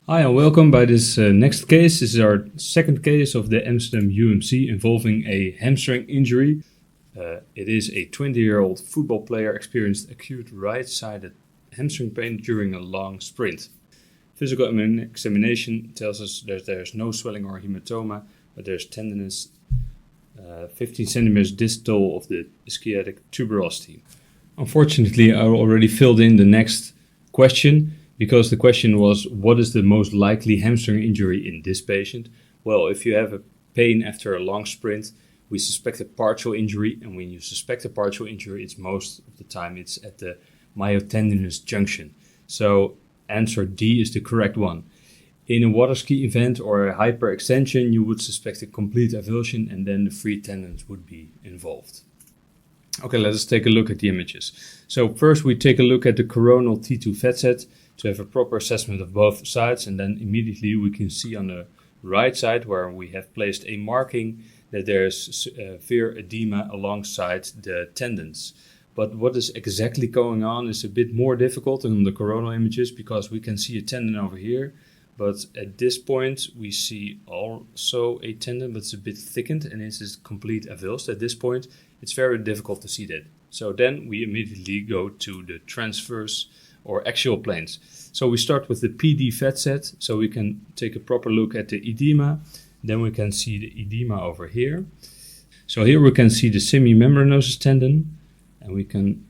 Hi and welcome by this next case. This is our second case of the Amsterdam UMC involving a hamstring injury. It is a 20-year-old football player experienced acute right-sided hamstring pain during a long sprint. Physical examination tells us that there's no swelling or hematoma, but there's tenderness 15 centimeters distal of the ischiatic tuberosity. Unfortunately, I already filled in the next question, because the question was, what is the most likely hamstring injury in this patient? Well, if you have a pain after a long sprint, we suspect a partial injury, and when you suspect a partial injury, it's most of the time it's at the myotendinous junction. So answer D is the correct one. In a water ski event or a hyperextension, you would suspect a complete avulsion, and then the free tendons would be involved. Okay, let us take a look at the images. So first we take a look at the coronal T2 fat set to have a proper assessment of both sides, and then immediately we can see on the right side where we have placed a marking that there's severe edema alongside the tendons. But what is exactly going on is a bit more difficult in the coronal images, because we can see a tendon over here, but at this point we see also a tendon, but it's a bit thickened and it is complete avulsed. At this point it's very difficult to see that. So then we immediately go to the transverse or axial planes. So we start with the PD fat set, so we can take a proper look at the edema. Then we can see the edema over here. So here we can see the semimembranosus tendon, and we can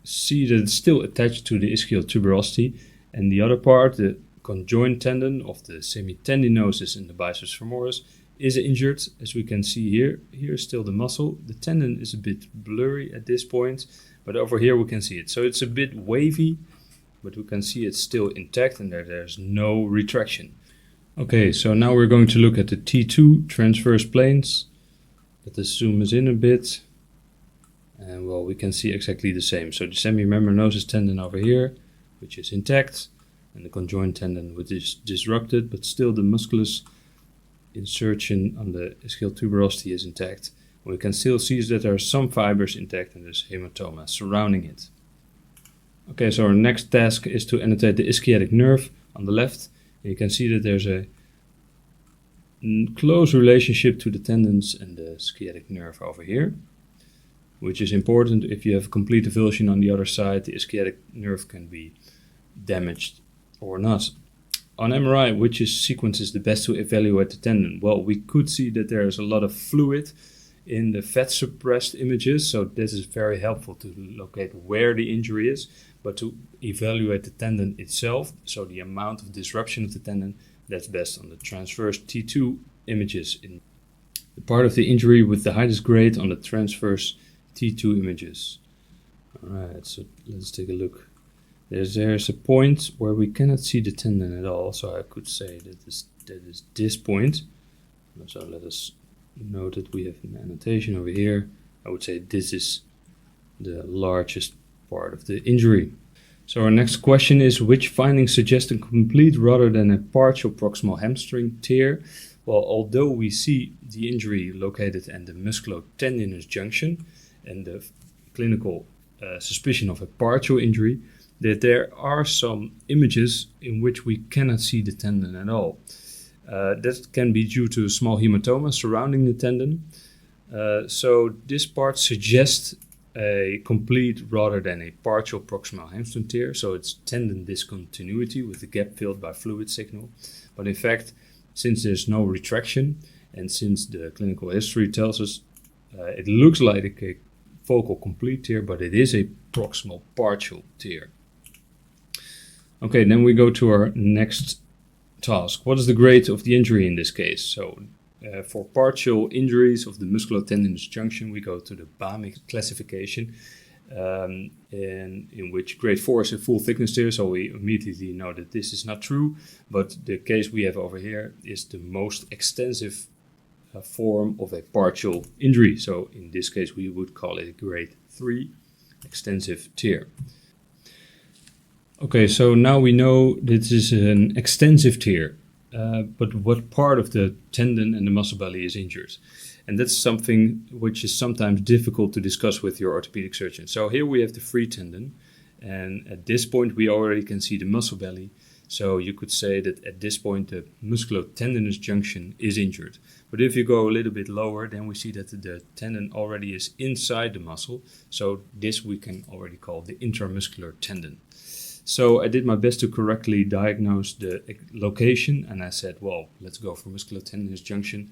see that it's still attached to the ischial tuberosity. And the other part, the conjoined tendon of the semitendinosus in the biceps femoris, is injured, as we can see here. Here is still the muscle. The tendon is a bit blurry at this point, but over here we can see it. So it's a bit wavy, but we can see it's still intact and there's no retraction. Okay, so now we're going to look at the T2 transverse planes. Let us zoom us in a bit. And well, we can see exactly the same. So the semimembranosus tendon over here, which is intact, and the conjoined tendon, which is disrupted, but still the musculus insertion on the ischial tuberosity is intact. We can still see that there are some fibers intact and there's hematoma surrounding it. Okay, so our next task is to annotate the ischiatic nerve on the left. And you can see that there's a close relationship to the tendons and the sciatic nerve over here, which is important. If you have a complete avulsion on the other side, the ischiatic nerve can be damaged or not. On MRI, which sequence is the best to evaluate the tendon? Well, we could see that there is a lot of fluid in the fat suppressed images, so this is very helpful to locate where the injury is, but to evaluate the tendon itself, so the amount of disruption of the tendon, that's best on the transverse T2 images, in the part of the injury with the highest grade on the transverse T2 images. Alright, so let's take a look. There's a point where we cannot see the tendon at all, so I could say that is this point. So let us note that we have an annotation over here. I would say this is the largest part of the injury. So our next question is, which findings suggest a complete rather than a partial proximal hamstring tear? Well, although we see the injury located at the musculotendinous junction and the clinical suspicion of a partial injury, that there are some images in which we cannot see the tendon at all. That can be due to a small hematoma surrounding the tendon. So this part suggests a complete rather than a partial proximal hamstring tear. So it's tendon discontinuity with the gap filled by fluid signal. But in fact, since there's no retraction and since the clinical history tells us it looks like a focal complete tear, but it is a proximal partial tear. Okay, then we go to our next task. What is the grade of the injury in this case? So for partial injuries of the musculotendinous junction, we go to the BAMI classification, in which grade 4 is a full thickness tear, so we immediately know that this is not true, but the case we have over here is the most extensive form of a partial injury. So in this case we would call it a grade 3 extensive tear. Okay, so now we know this is an extensive tear, but what part of the tendon and the muscle belly is injured? And that's something which is sometimes difficult to discuss with your orthopedic surgeon. So here we have the free tendon, and at this point we already can see the muscle belly, So you could say that at this point the musculotendinous junction is injured. But if you go a little bit lower, then we see that the tendon already is inside the muscle. So this we can already call the intramuscular tendon. So I did my best to correctly diagnose the location, and I said, well, let's go for musculotendinous junction.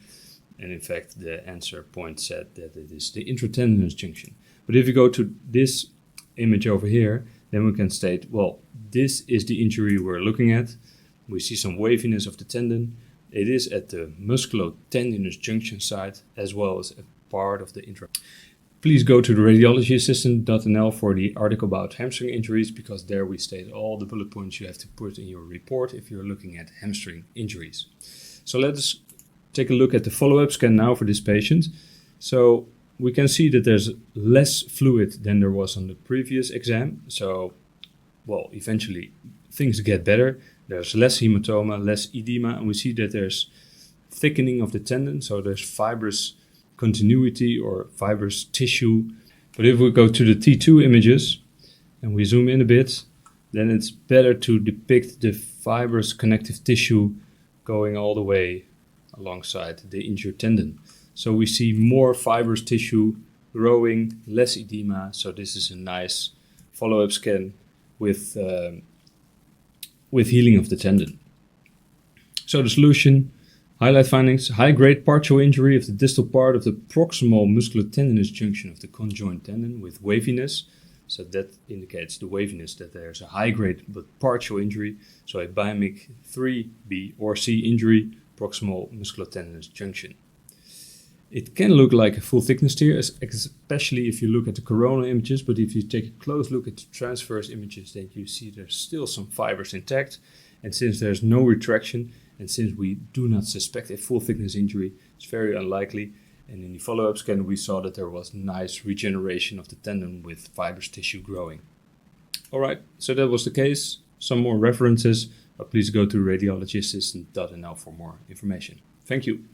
And in fact, the answer point said that it is the intratendinous junction. But if you go to this image over here, then we can state, well, this is the injury we're looking at. We see some waviness of the tendon. It is at the musculotendinous junction site as well as a part of the intra. Please go to the radiologyassistant.nl for the article about hamstring injuries, because there we state all the bullet points you have to put in your report if you're looking at hamstring injuries. So let us take a look at the follow-up scan now for this patient. So we can see that there's less fluid than there was on the previous exam. So, well, eventually things get better. There's less hematoma, less edema, and we see that there's thickening of the tendon. So there's fibrous continuity or fibrous tissue. But if we go to the T2 images and we zoom in a bit, then it's better to depict the fibrous connective tissue going all the way alongside the injured tendon. So we see more fibrous tissue growing, less edema. So this is a nice follow-up scan with healing of the tendon. So the solution, highlight findings: high-grade partial injury of the distal part of the proximal musculotendinous junction of the conjoint tendon with waviness. So that indicates the waviness, that there's a high-grade but partial injury. So a biomic 3, B or C injury, proximal musculotendinous junction. It can look like a full thickness tear, especially if you look at the coronal images, but if you take a close look at the transverse images, then you see there's still some fibers intact. And since there's no retraction, and since we do not suspect a full thickness injury, it's very unlikely. And in the follow-up scan, we saw that there was nice regeneration of the tendon with fibrous tissue growing. All right, so that was the case. Some more references, but please go to radiologyassistant.nl for more information. Thank you.